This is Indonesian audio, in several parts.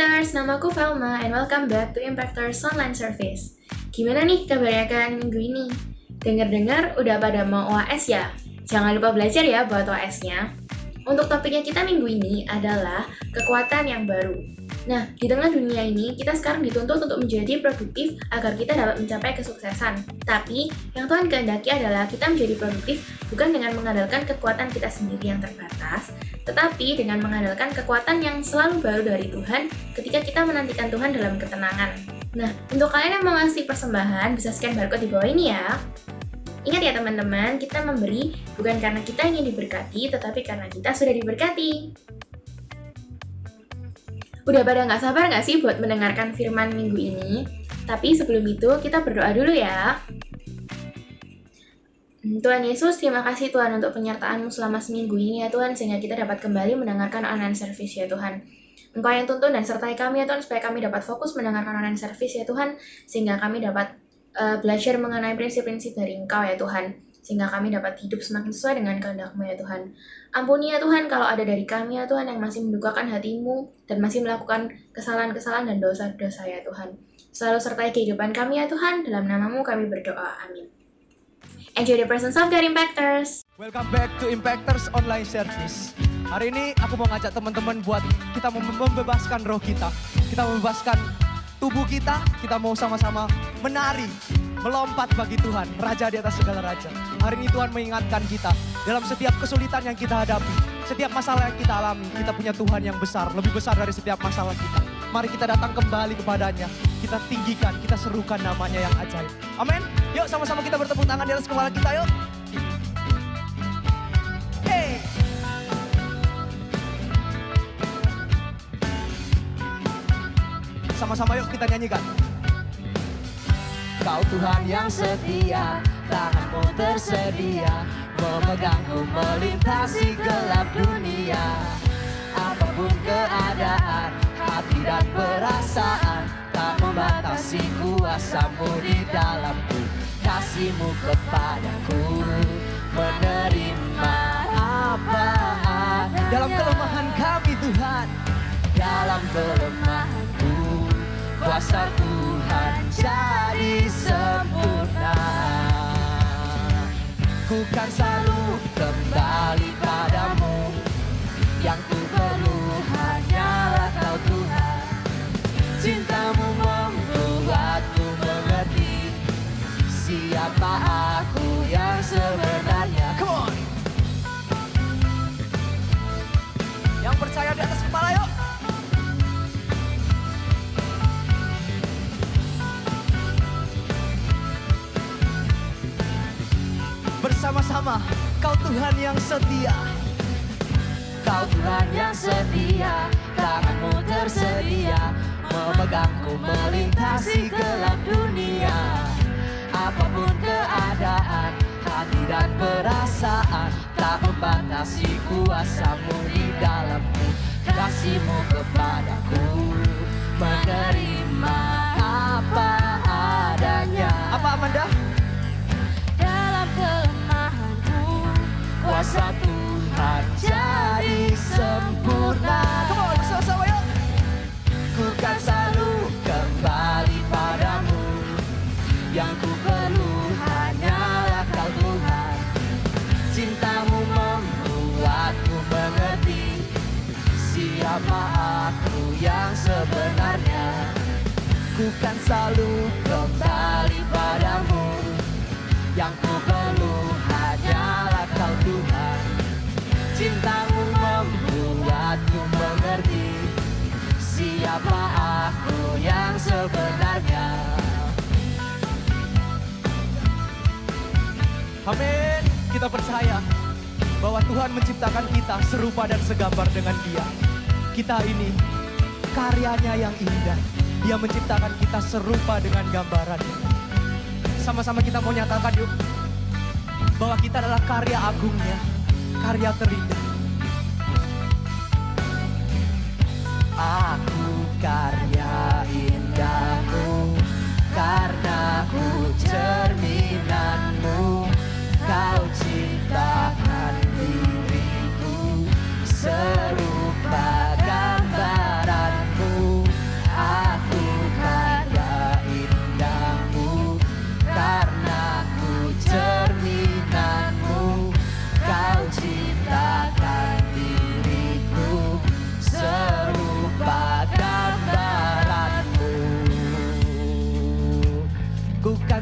Impactors, namaku Velma and welcome back to Impactors Online Service. Gimana nih kabarnya kalian minggu ini? Dengar-dengar udah pada mau UAS ya? Jangan lupa belajar ya buat UAS-nya. Untuk topiknya kita minggu ini adalah kekuatan yang baru. Nah, di tengah dunia ini, kita sekarang dituntut untuk menjadi produktif agar kita dapat mencapai kesuksesan. Tapi, yang Tuhan kehendaki adalah kita menjadi produktif bukan dengan mengandalkan kekuatan kita sendiri yang terbatas, tetapi dengan mengandalkan kekuatan yang selalu baru dari Tuhan ketika kita menantikan Tuhan dalam ketenangan. Nah, untuk kalian yang mau ngasih persembahan, bisa scan barcode di bawah ini ya. Ingat ya teman-teman, kita memberi bukan karena kita ingin diberkati, tetapi karena kita sudah diberkati. Udah pada nggak sabar nggak sih buat mendengarkan firman minggu ini? Tapi sebelum itu, kita berdoa dulu ya. Tuhan Yesus, terima kasih Tuhan untuk penyertaan-Mu selama seminggu ini ya Tuhan, sehingga kita dapat kembali mendengarkan online service ya Tuhan. Engkau yang tuntun dan sertai kami ya Tuhan, supaya kami dapat fokus mendengarkan online service ya Tuhan, sehingga kami dapat belajar mengenai prinsip-prinsip dari Engkau ya Tuhan, sehingga kami dapat hidup semakin sesuai dengan kehendak-Mu ya Tuhan. Ampuni ya Tuhan kalau ada dari kami ya Tuhan yang masih mendukakan hati-Mu dan masih melakukan kesalahan-kesalahan dan dosa-dosa ya Tuhan. Selalu sertai kehidupan kami ya Tuhan, dalam nama-Mu kami berdoa, amin. Enjoy the presence of God, Impactors! Welcome back to Impactors Online Service. Hari ini aku mau ngajak teman-teman buat kita membebaskan roh kita. Kita membebaskan tubuh kita mau sama-sama menari, melompat bagi Tuhan, Raja di atas segala raja. Hari ini Tuhan mengingatkan kita, dalam setiap kesulitan yang kita hadapi, setiap masalah yang kita alami, kita punya Tuhan yang besar, lebih besar dari setiap masalah kita. Mari kita datang kembali kepadanya, kita tinggikan, kita serukan namanya yang ajaib. Amin. Yuk sama-sama kita bertepuk tangan di atas kepala kita yuk. Hey. Sama-sama yuk kita nyanyikan. Kau Tuhan yang setia, tangan-Mu tersedia, memegangku melintasi gelap dunia. Apapun keadaan, hati dan perasaan, tak membatasi kuasa-Mu di dalamku. Kasih-Mu kepadaku, menerima apa adanya. Dalam kelemahan kami Tuhan, dalam kelemahanku, kuasa Tuhan jadi sempurna. Ku kan selalu kembali padamu, yang ku perlu hanyalah Kau Tuhan. Cinta-Mu membuatku mengerti siapa aku yang sebenarnya. come on. Yang percaya di atas kepala yuk. Bersama-sama, Kau Tuhan yang setia. Kau Tuhan yang setia, tangan-Mu tersedia, memegangku melintasi gelap dunia. Apapun keadaan, hati dan perasaan, tak membatasi kuasa-Mu di dalamku. Kasih-Mu kepadaku, menerima apa adanya. Apa Amanda? Dalam kelemahanku, kuasa Tuhan jadi sempurna. Come on, sama-sama yuk. Ku kan selalu kembali padamu, yang ku perlu hanyalah Kau Tuhan. Cinta-Mu membuatku mengerti siapa aku yang sebenarnya. Ku kan selalu kembali padamu, yang ku perlu hanyalah Kau Tuhan. Cinta-Mu membuatku mengerti siapa aku yang sebenarnya. Amin. Kita percaya bahwa Tuhan menciptakan kita serupa dan segambar dengan Dia. Kita ini karyanya yang indah. Dia menciptakan kita serupa dengan gambarannya. Sama-sama kita mau nyatakan yuk, bahwa kita adalah karya agungnya, karya terindah. Aku karya indahmu, karena ku cerminan-Mu. Kau ciptakan diriku serupa gambaran-Mu.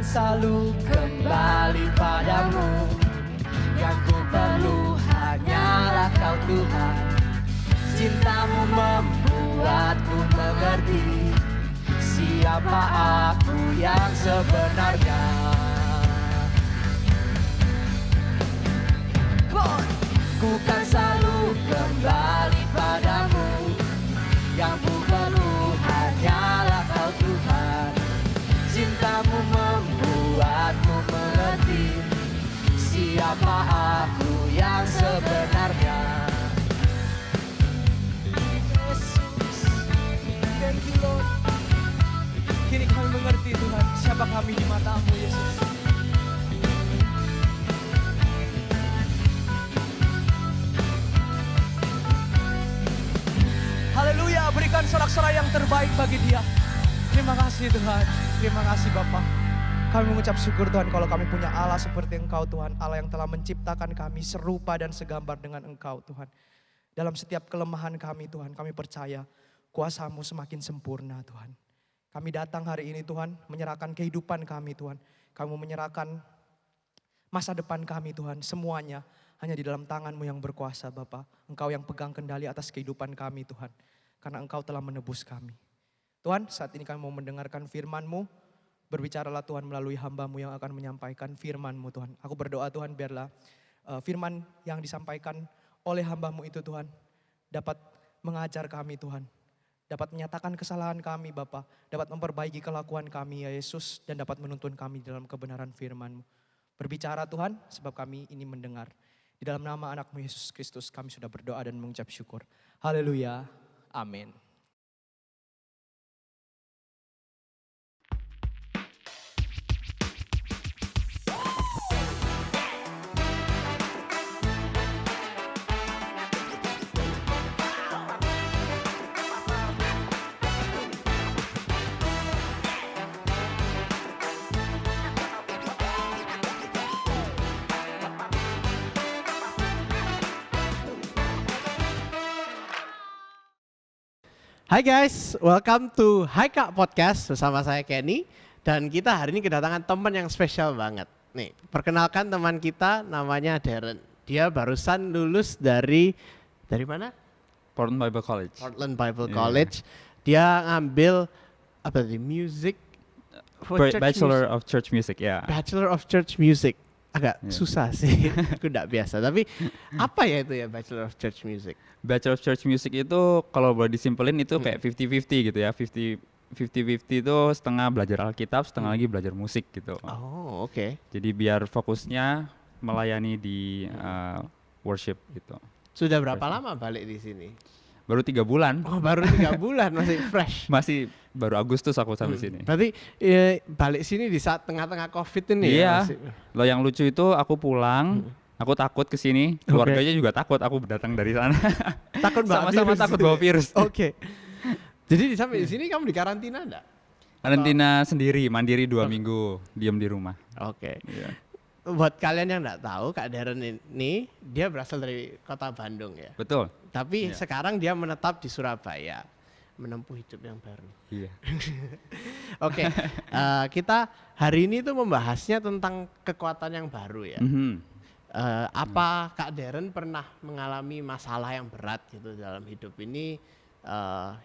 kan selalu kembali padamu. Yang ku perlu hanyalah kau Tuhan. Cintamu membuatku mengerti siapa aku yang sebenarnya. Ku kan selalu kembali padamu. Yang ku perlu hanyalah kau Tuhan. Cintamu membuatku mengerti siapa aku yang sebenarnya. Yesus, thank you Lord. Kini kami mengerti Tuhan, siapa kami di mata-Mu Yesus. Haleluya, berikan sorak-sorai yang terbaik bagi Dia. Terima kasih Tuhan, terima kasih Bapa. Kami mengucap syukur Tuhan kalau kami punya Allah seperti Engkau Tuhan. Allah yang telah menciptakan kami serupa dan segambar dengan Engkau Tuhan. Dalam setiap kelemahan kami Tuhan, kami percaya kuasa-Mu semakin sempurna Tuhan. Kami datang hari ini Tuhan, menyerahkan kehidupan kami Tuhan. Kami menyerahkan masa depan kami Tuhan, semuanya hanya di dalam tangan-Mu yang berkuasa Bapa. Engkau yang pegang kendali atas kehidupan kami Tuhan. Karena Engkau telah menebus kami. Tuhan, saat ini kami mau mendengarkan firman-Mu. Berbicaralah Tuhan melalui hamba-Mu yang akan menyampaikan firman-Mu Tuhan. Aku berdoa Tuhan biarlah firman yang disampaikan oleh hamba-Mu itu Tuhan dapat mengajar kami Tuhan. Dapat menyatakan kesalahan kami Bapa. Dapat memperbaiki kelakuan kami ya Yesus. Dan dapat menuntun kami dalam kebenaran firman-Mu. Berbicara Tuhan sebab kami ini mendengar. Di dalam nama anak-Mu Yesus Kristus kami sudah berdoa dan mengucap syukur. Haleluya. Amin. Hai guys, welcome to Haika Podcast bersama saya Kenny. Dan kita hari ini kedatangan teman yang spesial banget. Nih, perkenalkan teman kita namanya Darren. Dia barusan lulus dari mana? Portland Bible College. Portland Bible Yeah. College. Dia ngambil apa tadi? Music? Bachelor of Church Music, ya. Bachelor of Church Music. Agak Yeah. susah sih, aku enggak biasa. Tapi apa ya itu ya Bachelor of Church Music? Bachelor of Church Music itu kalau boleh disimpelin itu kayak 50-50 gitu ya. 50-50 itu setengah belajar Alkitab, setengah lagi belajar musik gitu. Oh, oke. Jadi biar fokusnya melayani di worship gitu. Sudah berapa lama balik di sini? Baru 3 bulan. Oh, baru 3 bulan, masih fresh. Masih baru Agustus aku sampai sini. Berarti balik sini di saat tengah-tengah COVID ini Iya. ya? Masih. Lo yang lucu itu aku pulang, aku takut ke sini, keluarganya juga takut aku datang dari sana. Takut bawa Sama-sama virus takut gitu bawa ya? virus. Oke. Jadi sampai di sini kamu di karantina enggak? Karantina sendiri, mandiri 2 minggu, diam di rumah. Oke. Iya. Buat kalian yang enggak tahu, Kak Darren ini dia berasal dari kota Bandung ya. Betul. Tapi Iya. sekarang dia menetap di Surabaya, menempuh hidup yang baru. Iya. Oke, kita hari ini tuh membahasnya tentang kekuatan yang baru ya. Mhm. Apa Kak Darren pernah mengalami masalah yang berat gitu dalam hidup ini,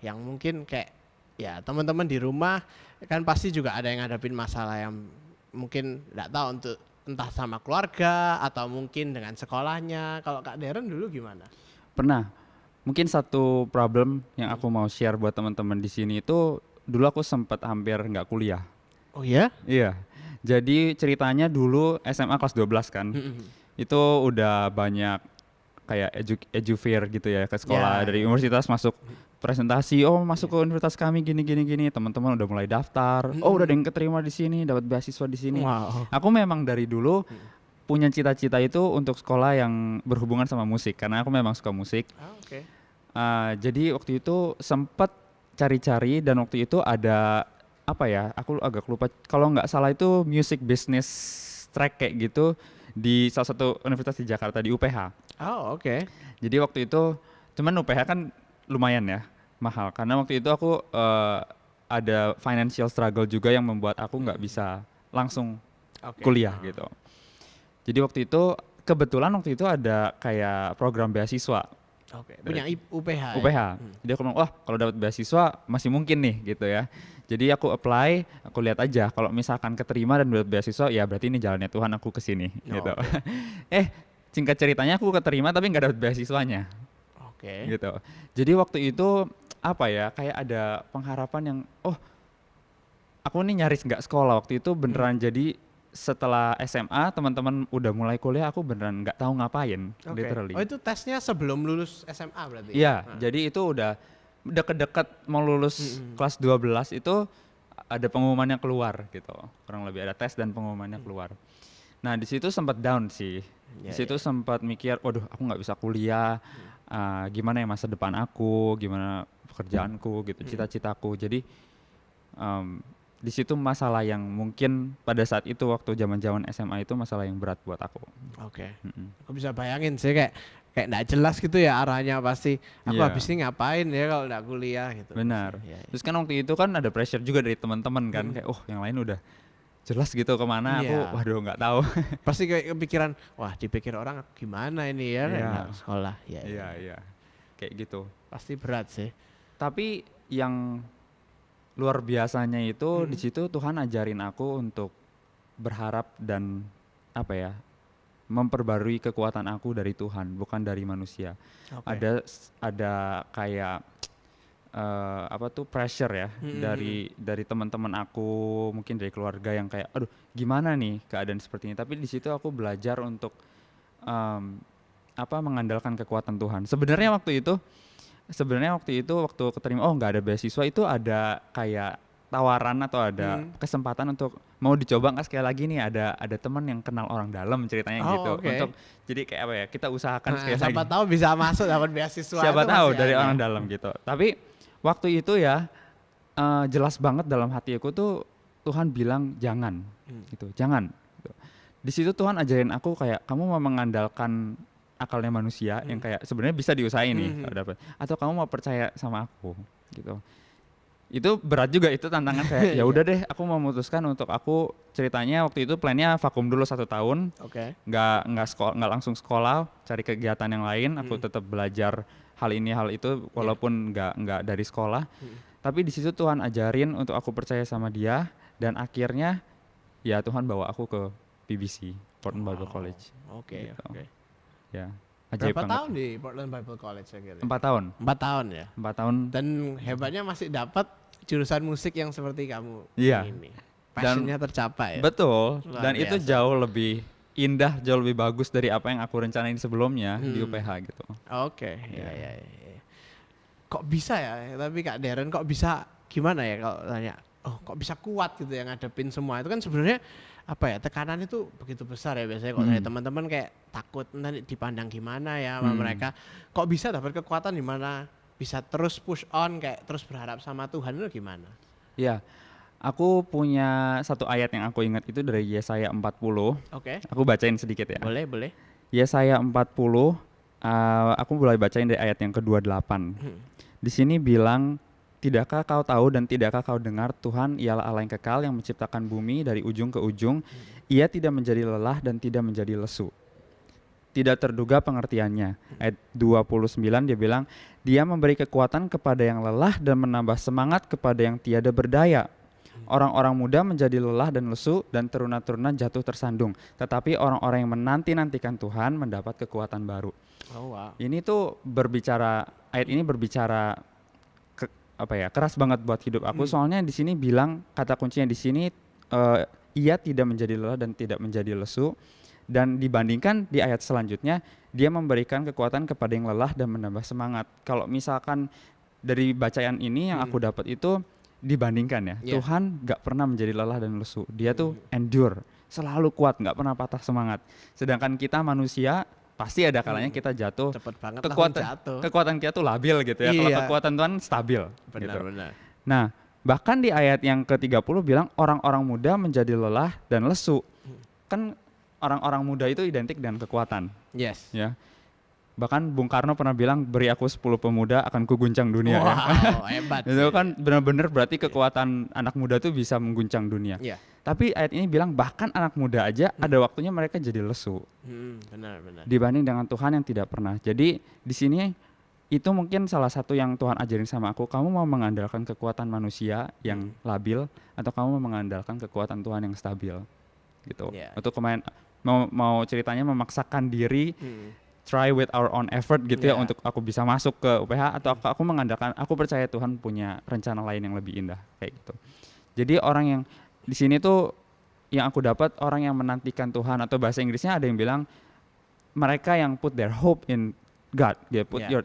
yang mungkin kayak ya teman-teman di rumah kan pasti juga ada yang ngadapin masalah yang mungkin nggak tahu untuk entah sama keluarga atau mungkin dengan sekolahnya. Kalau Kak Darren dulu gimana? Pernah. Mungkin satu problem yang aku mau share buat teman-teman di sini itu dulu aku sempat hampir nggak kuliah. Oh ya? Iya. Jadi ceritanya dulu SMA kelas 12 kan. Itu udah banyak kayak edu-fair gitu ya ke sekolah Ya, dari universitas masuk presentasi, masuk ke universitas kami gini, teman-teman udah mulai daftar, udah ada yang keterima di sini, dapat beasiswa di sini. Wow. Aku memang dari dulu punya cita-cita itu untuk sekolah yang berhubungan sama musik karena aku memang suka musik. Oke. Jadi waktu itu sempat cari-cari dan waktu itu ada apa ya? Aku agak lupa. Kalau nggak salah itu music business track kayak gitu di salah satu universitas di Jakarta di UPH. Oh, oke. Jadi waktu itu cuman UPH kan lumayan ya mahal karena waktu itu aku ada financial struggle juga yang membuat aku nggak bisa langsung Oke. kuliah gitu. Jadi kebetulan waktu itu ada kayak program beasiswa Oke. Punya UPH. ya? UPH. Jadi aku bilang, wah kalau dapat beasiswa masih mungkin nih gitu ya. Jadi aku apply, aku lihat aja kalau misalkan keterima dan dapat beasiswa ya berarti ini jalannya Tuhan aku ke sini gitu. Singkat ceritanya aku keterima tapi nggak dapat beasiswanya Oke. gitu. Jadi waktu itu apa ya, kayak ada pengharapan yang aku nih nyaris nggak sekolah waktu itu beneran. Jadi setelah SMA teman-teman udah mulai kuliah, aku beneran nggak tahu ngapain, Oke. literally. Oh itu tesnya sebelum lulus SMA berarti? Iya, Nah. jadi itu udah deket-deket mau lulus kelas 12 itu ada pengumumannya keluar gitu. Kurang lebih ada tes dan pengumumannya keluar. Nah, di situ sempat down sih. Di Iya, situ sempat mikir, waduh, aku nggak bisa kuliah. Gimana ya masa depan aku, gimana pekerjaanku gitu, cita-citaku. Jadi di situ masalah yang mungkin pada saat itu waktu zaman-zaman SMA itu masalah yang berat buat aku. Oke. Mm-mm. Aku bisa bayangin sih kayak nggak jelas gitu ya arahnya pasti. Aku Iya. habis ini ngapain ya kalau nggak kuliah gitu. Benar. Iya, iya. Terus kan waktu itu kan ada pressure juga dari teman-teman kan, kayak yang lain udah jelas gitu kemana, aku Iya. waduh nggak tahu. Pasti kayak kepikiran, wah dipikir orang gimana ini ya Iya. nggak sekolah. Iya, iya. Iya, kayak gitu. Pasti berat sih. Tapi yang luar biasanya itu di situ Tuhan ajarin aku untuk berharap dan apa ya, memperbarui kekuatan aku dari Tuhan, bukan dari manusia. Oke. Ada kayak pressure ya dari teman-teman aku, mungkin dari keluarga yang kayak aduh gimana nih keadaan seperti ini. Tapi di situ aku belajar untuk mengandalkan kekuatan Tuhan. Sebenarnya waktu itu waktu keterima nggak ada beasiswa itu ada kayak tawaran atau ada kesempatan untuk mau dicoba nggak sekali lagi nih, ada teman yang kenal orang dalam ceritanya gitu. Oke. Untuk jadi kayak apa ya, kita usahakan Nah, sekali siapa lagi. tahu bisa masuk dapat beasiswa. Siapa itu tahu masih dari ada. orang dalam gitu. Tapi waktu itu ya jelas banget dalam hati aku tuh Tuhan bilang jangan gitu, jangan. Gitu. Di situ Tuhan ajarin aku kayak kamu mau mengandalkan akalnya manusia yang kayak sebenarnya bisa diusahain nih kalau dapat, atau kamu mau percaya sama aku gitu. Itu berat juga, itu tantangan kayak ya udah deh aku memutuskan untuk aku ceritanya waktu itu plannya vakum dulu 1 tahun. Oke. Nggak langsung sekolah, cari kegiatan yang lain, aku tetap belajar hal ini hal itu walaupun nggak dari sekolah. Tapi di situ Tuhan ajarin untuk aku percaya sama Dia, dan akhirnya ya Tuhan bawa aku ke PBC, Portland Bible College. Oke. Gitu. Oke. Ya, ajaib Berapa banget. tahun di Portland Bible College akhirnya? 4 tahun. 4 tahun ya. 4 tahun. Dan hebatnya masih dapat jurusan musik yang seperti kamu Iya. ini. Passionnya tercapai ya. Betul. Luar Dan itu biasa. jauh lebih indah, jauh lebih bagus dari apa yang aku rencanain sebelumnya di UPH gitu. Oke, ya. Kok bisa ya? Tapi Kak Darren kok bisa gimana ya kalau tanya? Oh, kok bisa kuat gitu ya ngadepin semua itu kan sebenarnya apa ya, tekanan itu begitu besar ya biasanya kalau dari teman-teman kayak takut nanti dipandang gimana ya sama mereka. Kok bisa dapat kekuatan di mana bisa terus push on kayak terus berharap sama Tuhan itu gimana? Iya. Aku punya satu ayat yang aku ingat itu dari Yesaya 40. Oke. Aku bacain sedikit ya. Boleh. Yesaya 40, aku mulai bacain dari ayat yang ke-28. Di sini bilang, tidakkah kau tahu dan tidakkah kau dengar, Tuhan ialah Allah yang kekal yang menciptakan bumi dari ujung ke ujung. Ia tidak menjadi lelah dan tidak menjadi lesu. Tidak terduga pengertiannya. Ayat 29 dia bilang, Dia memberi kekuatan kepada yang lelah dan menambah semangat kepada yang tiada berdaya. Orang-orang muda menjadi lelah dan lesu dan teruna-teruna jatuh tersandung. Tetapi orang-orang yang menanti-nantikan Tuhan mendapat kekuatan baru. Oh wow. Ini tuh ayat ini berbicara keras banget buat hidup aku. Soalnya di sini bilang, kata kuncinya di sini, ia tidak menjadi lelah dan tidak menjadi lesu. Dan dibandingkan di ayat selanjutnya, dia memberikan kekuatan kepada yang lelah dan menambah semangat. Kalau misalkan dari bacaan ini yang aku dapat itu dibandingkan ya, Tuhan gak pernah menjadi lelah dan lesu. Dia tuh endure, selalu kuat, gak pernah patah semangat. Sedangkan kita manusia pasti ada kalanya kita jatuh. Cepet banget jatuh. Kekuatan kita tuh labil gitu ya. Kalau Iya. kekuatan Tuhan stabil. Gitu. Benar. Nah, bahkan di ayat yang ke-30 bilang orang-orang muda menjadi lelah dan lesu. Kan orang-orang muda itu identik dengan kekuatan, Yes. ya. Bahkan Bung Karno pernah bilang, beri aku 10 pemuda akan kuguncang dunia. Ya. Wow, hebat. Itu kan benar-benar berarti kekuatan anak muda tuh bisa mengguncang dunia. Iya. Tapi ayat ini bilang bahkan anak muda aja ada waktunya mereka jadi lesu Benar. dibanding dengan Tuhan yang tidak pernah. Jadi di sini itu mungkin salah satu yang Tuhan ajarin sama aku, kamu mau mengandalkan kekuatan manusia yang labil atau kamu mau mengandalkan kekuatan Tuhan yang stabil gitu. Yeah. Untuk mau ceritanya memaksakan diri try with our own effort gitu ya untuk aku bisa masuk ke UPH atau aku mengandalkan, aku percaya Tuhan punya rencana lain yang lebih indah kayak gitu. Jadi orang yang di sini tuh yang aku dapat orang yang menantikan Tuhan, atau bahasa Inggrisnya ada yang bilang mereka yang put their hope in God,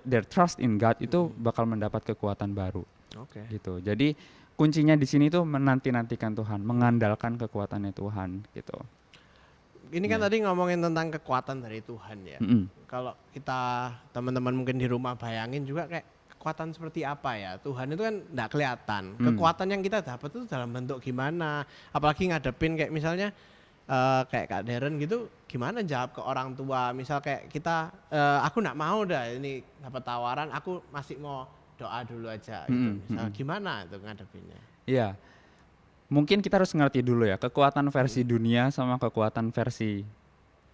their trust in God itu bakal mendapat kekuatan baru. Oke. Gitu. Jadi kuncinya di sini tuh menanti-nantikan Tuhan, mengandalkan kekuatannya Tuhan gitu. Ini kan tadi ngomongin tentang kekuatan dari Tuhan ya. Kalau kita teman-teman mungkin di rumah bayangin juga kayak kekuatan seperti apa ya? Tuhan itu kan enggak kelihatan. Kekuatan yang kita dapat itu dalam bentuk gimana? Apalagi ngadepin kayak misalnya kayak Kak Darren gitu, gimana jawab ke orang tua? Misal kayak kita, aku enggak mau dah ini dapat tawaran, aku masih mau doa dulu aja gitu. Misal gimana itu ngadepinnya? Iya. Mungkin kita harus ngerti dulu ya, kekuatan versi dunia sama kekuatan versi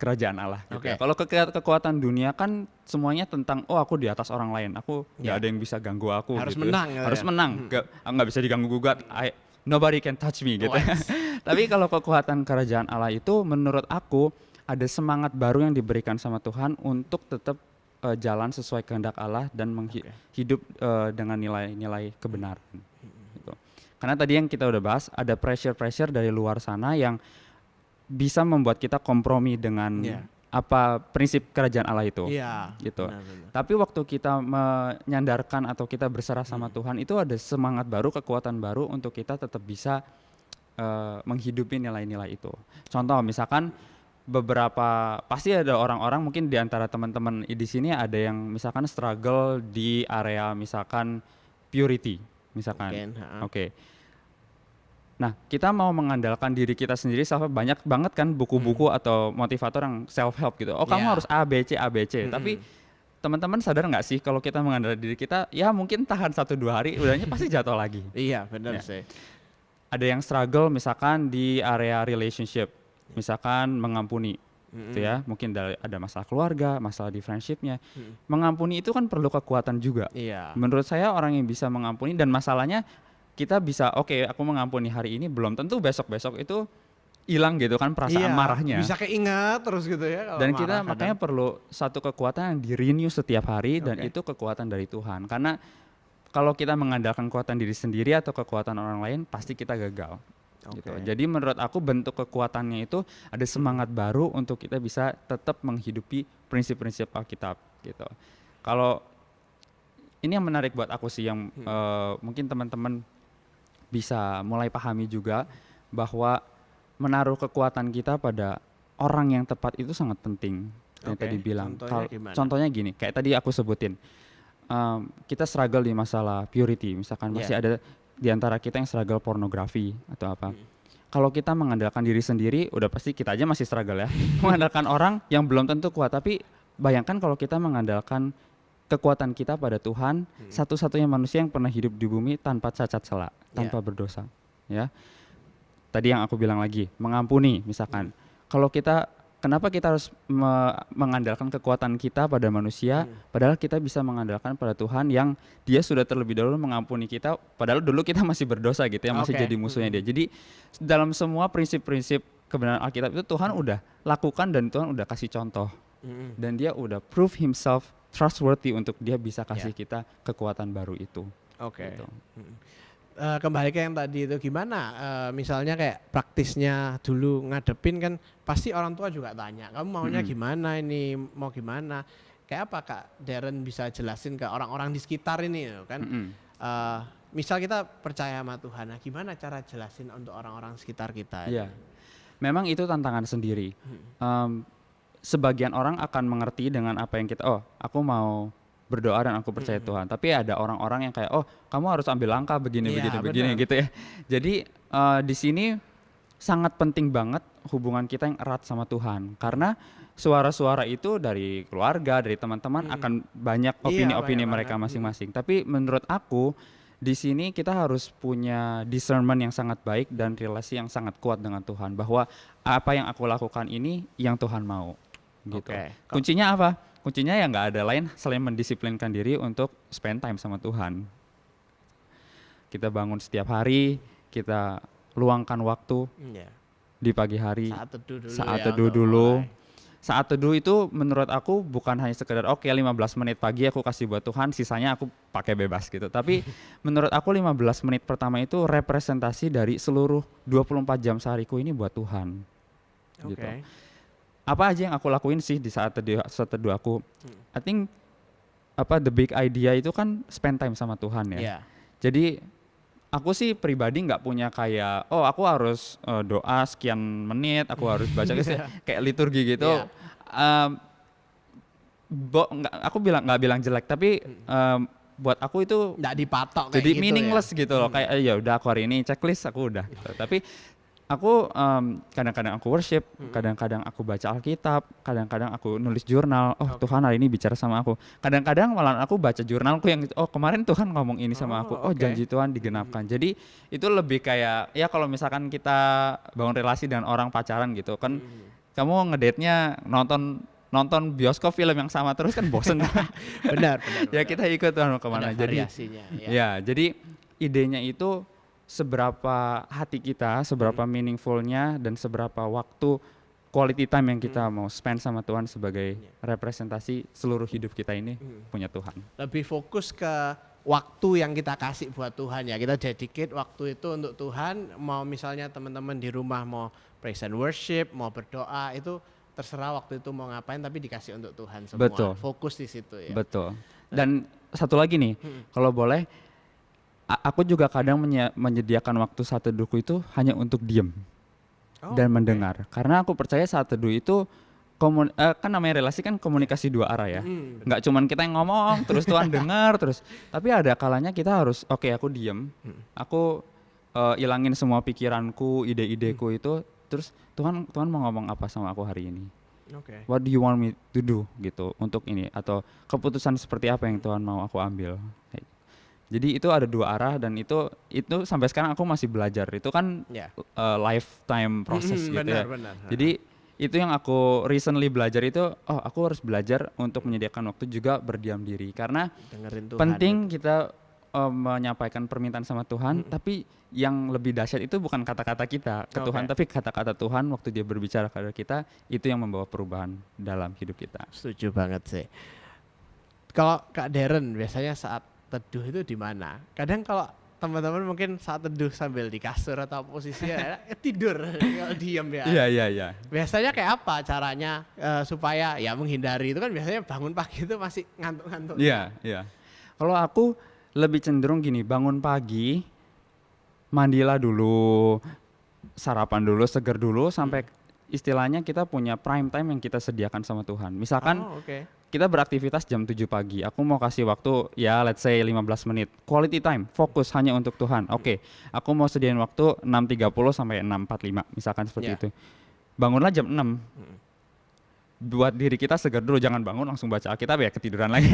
kerajaan Allah gitu ya. Kalau kekuatan dunia kan semuanya tentang aku di atas orang lain, aku nggak ada yang bisa ganggu aku harus gitu. menang Harus menang, nggak bisa diganggu gugat, nobody can touch me gitu. Tapi kalau kekuatan kerajaan Allah itu menurut aku ada semangat baru yang diberikan sama Tuhan untuk tetap jalan sesuai kehendak Allah dan hidup dengan nilai-nilai kebenaran. Gitu. Karena tadi yang kita udah bahas ada pressure dari luar sana yang bisa membuat kita kompromi dengan apa prinsip kerajaan Allah itu. Gitu. Benar. Tapi waktu kita menyandarkan atau kita berserah sama Tuhan itu ada semangat baru, kekuatan baru untuk kita tetap bisa menghidupi nilai-nilai itu. Contoh misalkan beberapa pasti ada orang-orang mungkin di antara teman-teman di sini ada yang misalkan struggle di area misalkan purity misalkan. Oke. Nah, kita mau mengandalkan diri kita sendiri, banyak banget kan buku-buku atau motivator yang self help gitu. Kamu harus A B C. Tapi teman-teman sadar nggak sih kalau kita mengandalkan diri kita, ya mungkin tahan 1-2 hari, udahnya pasti jatuh lagi. Iya, benar sih. Ada yang struggle misalkan di area relationship, misalkan mengampuni, gitu ya. Mungkin ada masalah keluarga, masalah di friendshipnya. Mengampuni itu kan perlu kekuatan juga. Menurut saya orang yang bisa mengampuni dan masalahnya kita bisa aku mengampuni hari ini, belum tentu besok-besok itu hilang gitu kan perasaan marahnya. Bisa keingat terus gitu ya. Dan kita makanya perlu satu kekuatan yang di-renew setiap hari dan itu kekuatan dari Tuhan. Karena kalau kita mengandalkan kekuatan diri sendiri atau kekuatan orang lain pasti kita gagal. Gitu. Jadi menurut aku bentuk kekuatannya itu ada semangat baru untuk kita bisa tetap menghidupi prinsip-prinsip Alkitab gitu. Kalau ini yang menarik buat aku sih yang mungkin teman-teman bisa mulai pahami juga bahwa menaruh kekuatan kita pada orang yang tepat itu sangat penting. Yang tadi bilang. Contohnya gini, kayak tadi aku sebutin, kita struggle di masalah purity, misalkan masih ada di antara kita yang struggle pornografi atau apa. Kalau kita mengandalkan diri sendiri, udah pasti kita aja masih struggle ya. Mengandalkan orang yang belum tentu kuat, tapi bayangkan kalau kita mengandalkan kekuatan kita pada Tuhan, satu-satunya manusia yang pernah hidup di bumi tanpa cacat celah, tanpa berdosa. Ya, tadi yang aku bilang lagi, mengampuni misalkan. Kalau kenapa kita harus mengandalkan kekuatan kita pada manusia, padahal kita bisa mengandalkan pada Tuhan yang Dia sudah terlebih dahulu mengampuni kita, padahal dulu kita masih berdosa gitu ya, masih jadi musuhnya Dia. Jadi dalam semua prinsip-prinsip kebenaran Alkitab itu Tuhan udah lakukan dan Tuhan udah kasih contoh. Dan Dia udah prove Himself trustworthy untuk Dia bisa kasih kita kekuatan baru itu. Gitu. Kembali ke yang tadi itu gimana? Misalnya kayak praktisnya dulu ngadepin kan pasti orang tua juga tanya, kamu maunya gimana ini, mau gimana? Kayak apa Kak Darren bisa jelasin ke orang-orang di sekitar ini kan? Misal kita percaya sama Tuhan, nah gimana cara jelasin untuk orang-orang sekitar kita? Iya, memang itu tantangan sendiri. Sebagian orang akan mengerti dengan apa yang kita, aku mau berdoa dan aku percaya Tuhan. Tapi ada orang-orang yang kayak, kamu harus ambil langkah begini gitu ya. Jadi di sini sangat penting banget hubungan kita yang erat sama Tuhan. Karena suara-suara itu dari keluarga, dari teman-teman akan banyak opini-opini mereka masing-masing. Tapi menurut aku Di sini kita harus punya discernment yang sangat baik dan relasi yang sangat kuat dengan Tuhan, bahwa apa yang aku lakukan ini yang Tuhan mau gitu. Oke. Kuncinya apa? Kuncinya ya nggak ada lain selain mendisiplinkan diri untuk spend time sama Tuhan. Kita bangun setiap hari, kita luangkan waktu Iya. di pagi hari, Saat teduh dulu saat ya, teduh untuk dulu. mulai. Saat teduh itu menurut aku bukan hanya sekedar oke 15 menit pagi aku kasih buat Tuhan, sisanya aku pakai bebas gitu. Tapi menurut aku 15 menit pertama itu representasi dari seluruh 24 jam sehariku ini buat Tuhan. Oke. Gitu. Apa aja yang aku lakuin sih di saat teduh aku? I think the big idea itu kan spend time sama Tuhan ya. Iya. Jadi aku sih pribadi nggak punya kayak aku harus doa sekian menit, aku harus baca kayak liturgi gitu. Iya. Aku nggak bilang jelek, tapi buat aku itu Nggak dipatok kayak jadi gitu meaningless ya. gitu loh. Kayak ya udah aku hari ini checklist aku udah. Gitu. Tapi aku kadang-kadang aku worship, kadang-kadang aku baca Alkitab, kadang-kadang aku nulis jurnal. Oh Tuhan hari ini bicara sama aku. Kadang-kadang malah aku baca jurnalku yang kemarin Tuhan ngomong ini sama aku. Oh oke. janji Tuhan digenapkan. Jadi itu lebih kayak ya kalau misalkan kita bangun relasi dengan orang pacaran gitu kan, kamu ngedate-nya nonton bioskop film yang sama terus kan bosen. Benar. Ya kita ikut Tuhan mau kemana. Ada Jadi variasinya. Ya. ya jadi idenya itu seberapa hati kita, seberapa meaningfulnya dan seberapa waktu quality time yang kita mau spend sama Tuhan sebagai representasi seluruh hidup kita ini punya Tuhan. Lebih fokus ke waktu yang kita kasih buat Tuhan ya. Kita dedicate waktu itu untuk Tuhan. Mau misalnya teman-teman di rumah mau praise and worship, mau berdoa, itu terserah waktu itu mau ngapain tapi dikasih untuk Tuhan semua. Betul. Fokus di situ ya. Betul. Dan satu lagi nih, kalau boleh, aku juga kadang menyediakan waktu saat teduhku itu hanya untuk diem dan mendengar. Karena aku percaya saat teduh itu kan namanya relasi kan komunikasi dua arah ya. Nggak cuman kita yang ngomong terus Tuhan dengar terus, tapi ada kalanya kita harus aku diem, aku ilangin semua pikiranku, ide-ideku itu, terus Tuhan mau ngomong apa sama aku hari ini? Oke. What do you want me to do gitu untuk ini, atau keputusan seperti apa yang Tuhan mau aku ambil? Jadi itu ada dua arah dan itu sampai sekarang aku masih belajar. Itu kan Ya. lifetime proses gitu ya. Benar. Jadi itu yang aku recently belajar itu, aku harus belajar untuk menyediakan waktu juga berdiam diri, karena Dengerin Tuhan. penting kita menyampaikan permintaan sama Tuhan, tapi yang lebih dahsyat itu bukan kata-kata kita ke Tuhan, tapi kata-kata Tuhan waktu dia berbicara kepada kita, itu yang membawa perubahan dalam hidup kita. Setuju banget sih. Kalau Kak Darren biasanya saat teduh itu di mana? Kadang kalau teman-teman mungkin saat teduh sambil di kasur atau posisinya tidur kalau diem ya. Iya. Biasanya kayak apa caranya supaya ya menghindari itu kan biasanya bangun pagi itu masih ngantuk-ngantuk. Iya. Kalau aku lebih cenderung gini, bangun pagi, mandilah dulu, sarapan dulu, seger dulu, sampai istilahnya kita punya prime time yang kita sediakan sama Tuhan. Misalkan kita beraktivitas jam 7 pagi, aku mau kasih waktu ya let's say 15 menit, quality time, fokus hanya untuk Tuhan. Oke, aku mau sediain waktu 6.30 sampai 6.45, misalkan seperti itu. Bangunlah jam 6. Buat diri kita segar dulu, jangan bangun langsung baca Alkitab ya ketiduran lagi.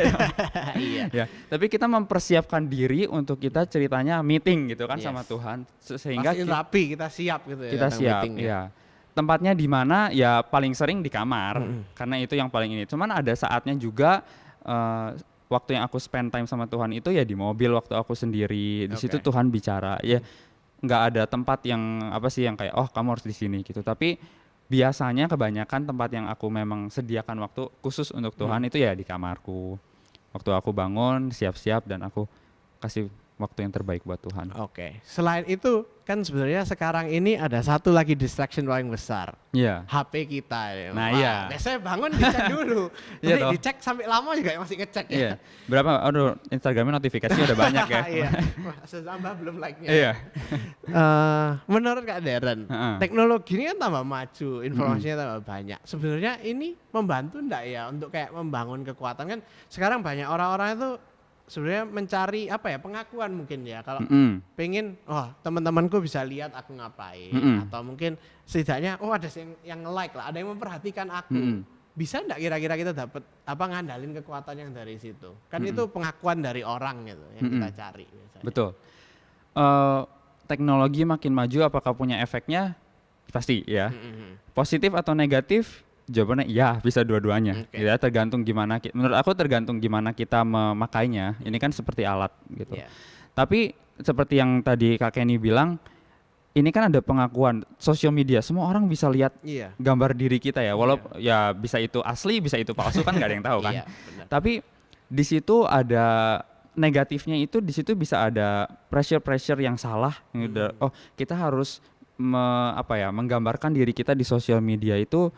Iya. Ya, tapi kita mempersiapkan diri untuk kita ceritanya meeting gitu kan sama Tuhan, sehingga Pastiin rapi, kita siap gitu ya. kita datang siap. meeting Ya. Tempatnya di mana ya paling sering di kamar, karena itu yang paling ini. Cuman ada saatnya juga waktu yang aku spend time sama Tuhan itu ya di mobil waktu aku sendiri. Di situ Tuhan bicara. Ya nggak ada tempat yang yang kayak kamu harus di sini gitu. Tapi biasanya kebanyakan tempat yang aku memang sediakan waktu khusus untuk Tuhan itu ya di kamarku. Waktu aku bangun, siap-siap dan aku kasih waktu yang terbaik buat Tuhan. Oke. Selain itu kan sebenarnya sekarang ini ada satu lagi distraction paling besar. Iya. HP kita. Nah, Wah, iya. Biasanya bangun dicek dulu. Iya Nanti toh. dicek sampai lama juga masih ngecek ya. Iya. Berapa? Aduh, Instagramnya notifikasinya udah banyak ya. Iya. Wah, setambah belum like-nya. Iya. Menurut Kak Darren, teknologi ini kan tambah maju, informasinya tambah banyak. Sebenarnya ini membantu enggak ya untuk kayak membangun kekuatan kan? Sekarang banyak orang-orang itu sebenarnya mencari pengakuan mungkin ya. Kalau pengen, teman-temanku bisa lihat aku ngapain, atau mungkin setidaknya ada yang nge-like lah, ada yang memperhatikan aku. bisa enggak kira-kira kita dapat apa ngandalin kekuatan yang dari situ? Kan itu pengakuan dari orang gitu yang kita cari biasanya. Betul. Teknologi makin maju apakah punya efeknya? Pasti ya. Positif atau negatif? Jawabannya iya, bisa dua-duanya. Oke. Ya, tergantung gimana menurut aku tergantung gimana kita memakainya. Ini kan seperti alat gitu. Iya. Tapi seperti yang tadi Kak Kenny bilang, ini kan ada pengakuan sosial media. Semua orang bisa lihat Iya. gambar diri kita ya. Walaupun ya bisa itu asli, bisa itu palsu kan nggak ada yang tahu kan. Iya, benar. Tapi di situ ada negatifnya itu di situ bisa ada pressure yang salah. Oh, kita harus menggambarkan diri kita di sosial media itu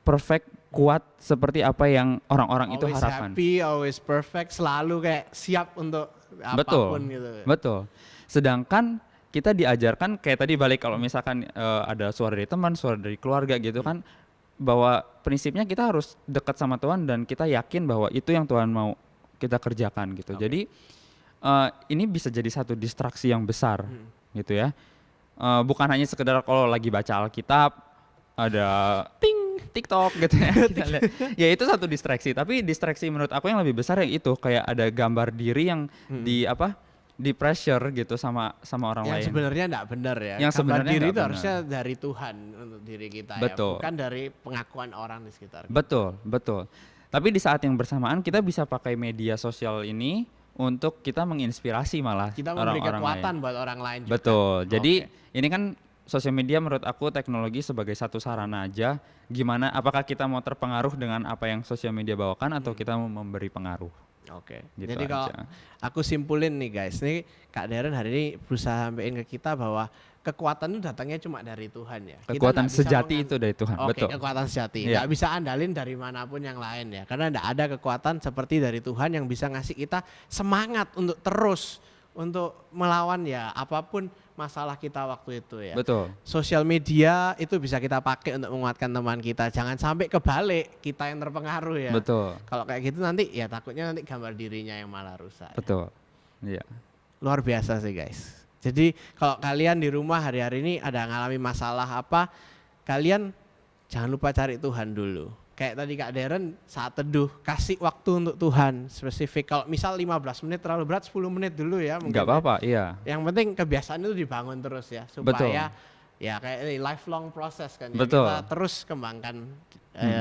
perfect, kuat seperti apa yang orang-orang itu Always harapkan. happy, always perfect, selalu kayak siap untuk apapun gitu. Betul. Sedangkan kita diajarkan kayak tadi balik kalau misalkan ada suara dari teman, suara dari keluarga gitu kan, bahwa prinsipnya kita harus dekat sama Tuhan dan kita yakin bahwa itu yang Tuhan mau kita kerjakan gitu. Jadi ini bisa jadi satu distraksi yang besar gitu ya. Bukan hanya sekedar kalau lagi baca Alkitab ada TikTok gitu ya. Kita lihat. Ya itu satu distraksi, tapi distraksi menurut aku yang lebih besar yang itu kayak ada gambar diri yang di pressure gitu sama orang Yang lain. sebenarnya enggak benar ya. Yang Gambar sebenarnya diri nggak itu benar. harusnya dari Tuhan untuk diri kita Betul. ya, bukan dari pengakuan orang di sekitar kita. Betul. Tapi di saat yang bersamaan kita bisa pakai media sosial ini untuk kita menginspirasi malah Kita memberi orang-orang kekuatan lain. buat orang lain juga. Betul. Jadi Oke. ini kan sosial media menurut aku teknologi sebagai satu sarana aja. Gimana apakah kita mau terpengaruh dengan apa yang sosial media bawakan atau kita mau memberi pengaruh? Oke. Gitu Jadi kalau aja. aku simpulin nih guys, nih Kak Darren hari ini berusaha sampaikan ke kita bahwa kekuatan itu datangnya cuma dari Tuhan ya. Kita Kekuatan nggak bisa sejati itu dari Tuhan. Oke, Betul. kekuatan sejati. Iya. Nggak bisa andalin dari manapun yang lain ya. Karena nggak ada kekuatan seperti dari Tuhan yang bisa ngasih kita semangat untuk terus untuk melawan ya apapun masalah kita waktu itu ya. Betul. Sosial media itu bisa kita pakai untuk menguatkan teman kita. Jangan sampai kebalik kita yang terpengaruh ya. Betul. Kalau kayak gitu nanti ya takutnya nanti gambar dirinya yang malah rusak. Ya. Betul. Iya. Luar biasa sih guys. Jadi kalau kalian di rumah hari-hari ini ada ngalami masalah apa, kalian jangan lupa cari Tuhan dulu. Kayak tadi Kak Darren saat teduh, kasih waktu untuk Tuhan spesifik. Kalau misal 15 menit terlalu berat, 10 menit dulu ya. Mungkin Enggak ya. apa-apa, iya. Yang penting kebiasaan itu dibangun terus ya. Supaya ya kayak ini lifelong process kan ya. Betul. Kita terus kembangkan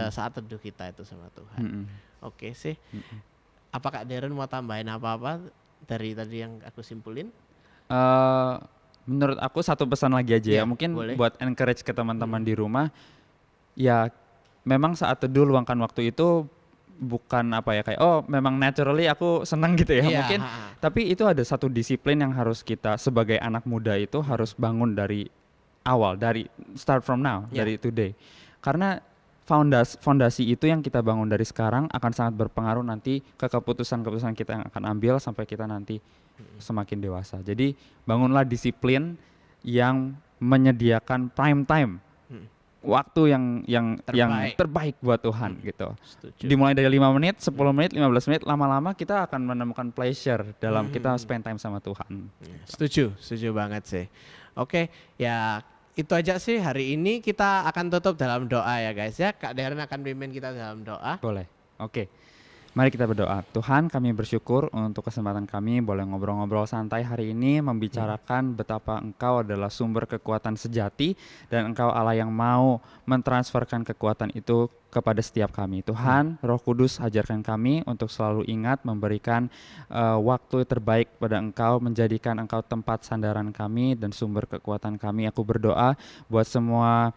saat teduh kita itu sama Tuhan. Oke sih. Apa Kak Darren mau tambahin apa-apa dari tadi yang aku simpulin? Menurut aku satu pesan lagi aja ya, Iya, mungkin boleh. buat encourage ke teman-teman di rumah, ya memang saat teduh luangkan waktu itu bukan apa ya kayak oh memang naturally aku senang gitu ya Iya, mungkin, tapi itu ada satu disiplin yang harus kita sebagai anak muda itu harus bangun dari awal, dari start from now, Iya. dari today, karena fondasi itu yang kita bangun dari sekarang akan sangat berpengaruh nanti ke keputusan-keputusan kita yang akan ambil sampai kita nanti semakin dewasa. Jadi bangunlah disiplin yang menyediakan prime time, waktu yang terbaik buat Tuhan gitu. Setuju. Dimulai dari 5 menit, 10 menit, 15 menit, lama-lama kita akan menemukan pleasure dalam kita spend time sama Tuhan. Setuju banget sih. Oke, ya itu aja sih hari ini kita akan tutup dalam doa ya guys ya. Kak Darren akan pimpin kita dalam doa. Boleh. Oke. Mari kita berdoa. Tuhan, kami bersyukur untuk kesempatan kami boleh ngobrol-ngobrol santai hari ini, membicarakan betapa Engkau adalah sumber kekuatan sejati dan Engkau Allah yang mau mentransferkan kekuatan itu kepada setiap kami. Tuhan, Roh Kudus ajarkan kami untuk selalu ingat memberikan waktu terbaik pada Engkau, menjadikan Engkau tempat sandaran kami dan sumber kekuatan kami. Aku berdoa buat semua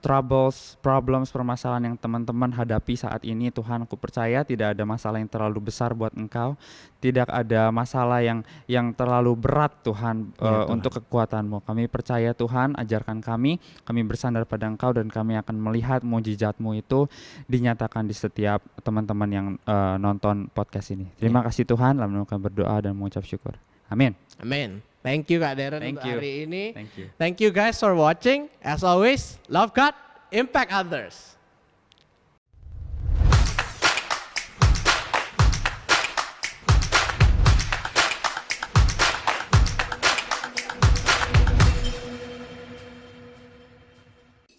troubles, problems, permasalahan yang teman-teman hadapi saat ini. Tuhan, aku percaya tidak ada masalah yang terlalu besar buat Engkau, tidak ada masalah yang terlalu berat Tuhan, Tuhan. untuk kekuatan-Mu. Kami percaya Tuhan, ajarkan kami bersandar pada Engkau dan kami akan melihat mujizat-Mu itu dinyatakan di setiap teman-teman yang nonton podcast ini. Terima kasih Tuhan, dalam nama kami berdoa dan mengucap syukur. Amin. Amin. Thank you Kak Darren Thank untuk you. hari ini. Thank you. Thank you guys for watching. As always, love God, impact others.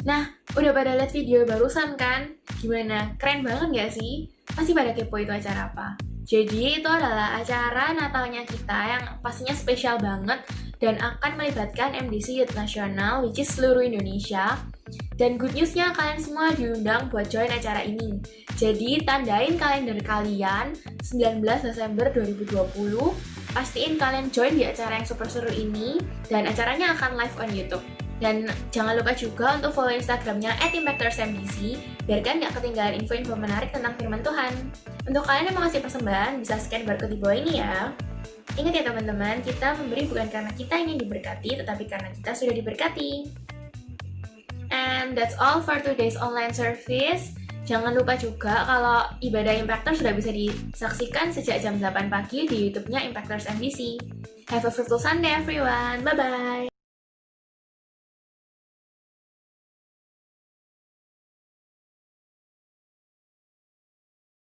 Nah, udah pada lihat video barusan kan? Gimana? Keren banget gak sih? Pasti pada kepo itu acara apa? Jadi itu adalah acara Natalnya kita yang pastinya spesial banget dan akan melibatkan MDC Youth Nasional, which is seluruh Indonesia. Dan good newsnya kalian semua diundang buat join acara ini. Jadi tandain kalender kalian 19 Desember 2020. Pastiin kalian join di acara yang super seru ini dan acaranya akan live on YouTube. Dan jangan lupa juga untuk follow Instagramnya @impactorsmbc biar kan nggak ketinggalan info-info menarik tentang firman Tuhan. Untuk kalian yang mau ngasih persembahan, bisa scan barcode di bawah ini ya. Ingat ya teman-teman, kita memberi bukan karena kita ingin diberkati, tetapi karena kita sudah diberkati. And that's all for today's online service. Jangan lupa juga kalau ibadah Impactor sudah bisa disaksikan sejak jam 8 pagi di YouTube-nya Impactors MBC. Have a fruitful Sunday everyone. Bye-bye.